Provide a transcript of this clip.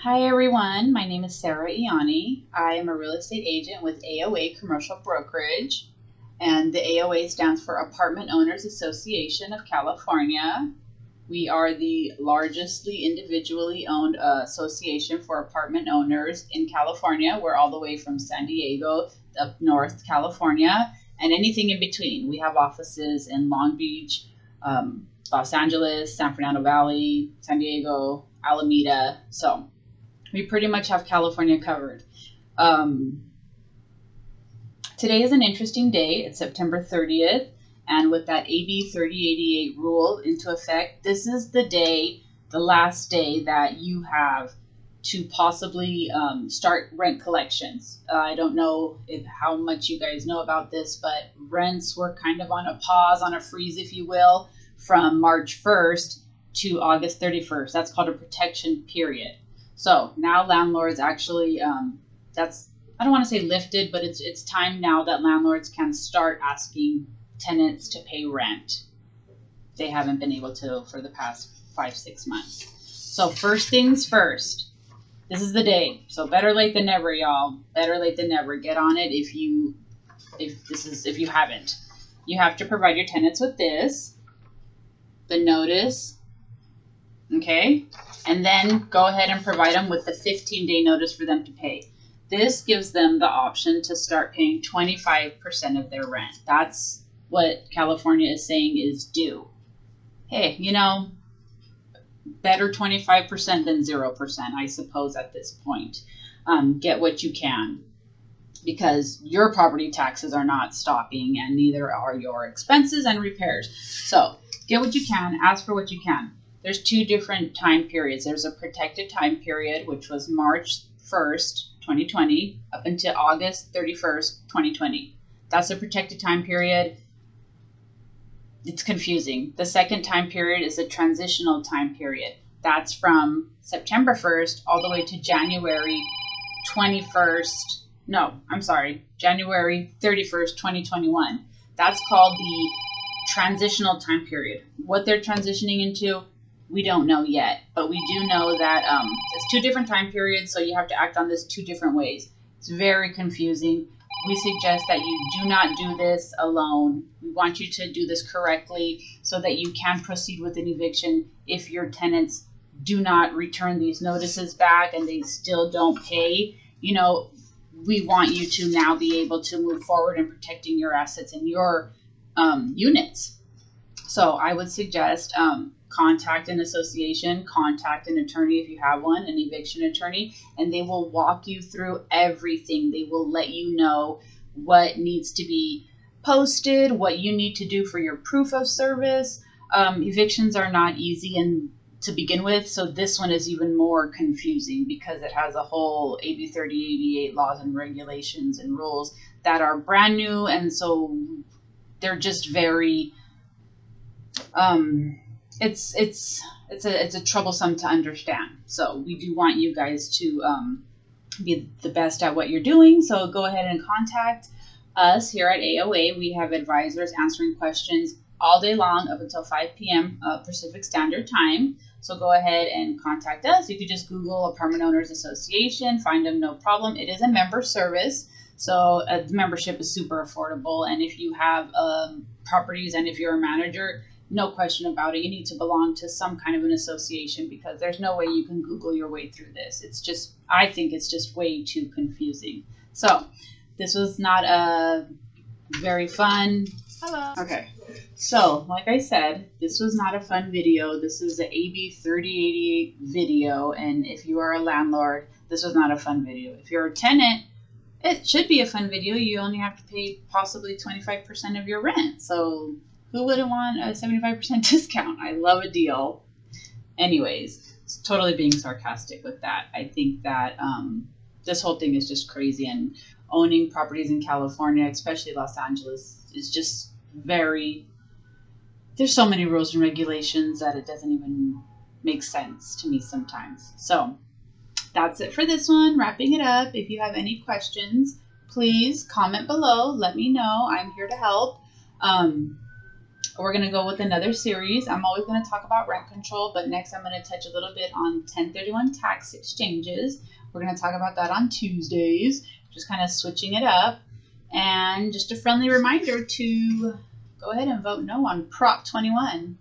Hi everyone, my name is Sarah Iani. I am a real estate agent with AOA Commercial Brokerage, and the AOA stands for Apartment Owners Association of California. We are the largestly individually owned association for apartment owners in California. We're all the way from San Diego up north California and anything in between. We have offices in Long Beach, Los Angeles, San Fernando Valley, San Diego, Alameda. So we pretty much have California covered. Today is an interesting day. It's September 30th. And with that AB 3088 rule into effect, this is the day, the last day that you have to possibly start rent collections. I don't know how much you guys know about this, but rents were kind of on a pause, on a freeze, if you will, from March 1st to August 31st. That's called a protection period. So now landlords actually, I don't want to say lifted, but it's time now that landlords can start asking tenants to pay rent. They haven't been able to for the past 5-6 months. So first things first, this is the day. So better late than never, y'all. Better late than never. Get on it if you haven't. You have to provide your tenants with this, the notice, okay? And then go ahead and provide them with the 15-day notice for them to pay. This gives them the option to start paying 25% of their rent. That's what California is saying is due. Hey, better 25% than 0%, I suppose, at this point. Get what you can, because your property taxes are not stopping, and neither are your expenses and repairs. So get what you can, ask for what you can. There's two different time periods. There's a protected time period, which was March 1st, 2020, up until August 31st, 2020. That's a protected time period. It's confusing. The second time period is a transitional time period. That's from September 1st all the way to January 31st, 2021. That's called the transitional time period. What they're transitioning into, we don't know yet, but we do know that it's two different time periods, so you have to act on this two different ways. It's very confusing. We suggest that you do not do this alone. We want you to do this correctly so that you can proceed with an eviction if your tenants do not return these notices back and they still don't pay. We want you to now be able to move forward in protecting your assets and your units. So I would suggest contact an association, contact an attorney if you have one, an eviction attorney, and they will walk you through everything. They will let you know what needs to be posted, what you need to do for your proof of service. Evictions are not easy and to begin with, so this one is even more confusing because it has a whole AB 3088 laws and regulations and rules that are brand new, and so they're just very it's a troublesome to understand. So we do want you guys to be the best at what you're doing. So go ahead and contact us here at AOA. We have advisors answering questions all day long up until 5 p.m. Pacific Standard Time. So go ahead and contact us. You could just Google Apartment Owners Association, find them, no problem. It is a member service, so the membership is super affordable. And if you have properties and if you're a manager, no question about it, you need to belong to some kind of an association, because there's no way you can Google your way through this. I think it's just way too confusing. So this was not a very fun. Hello. Okay. So like I said, this was not a fun video. This is the AB 3088 video. And if you are a landlord, this was not a fun video. If you're a tenant, it should be a fun video. You only have to pay possibly 25% of your rent. So who wouldn't want a 75% discount? I love a deal. Anyways, it's totally being sarcastic with that. I think that this whole thing is just crazy, and owning properties in California, especially Los Angeles, is just there's so many rules and regulations that it doesn't even make sense to me sometimes. So that's it for this one. Wrapping it up. If you have any questions, please comment below. Let me know. I'm here to help. We're going to go with another series. I'm always going to talk about rent control, but next I'm going to touch a little bit on 1031 tax exchanges. We're going to talk about that on Tuesdays, just kind of switching it up. And just a friendly reminder to go ahead and vote no on Prop 21.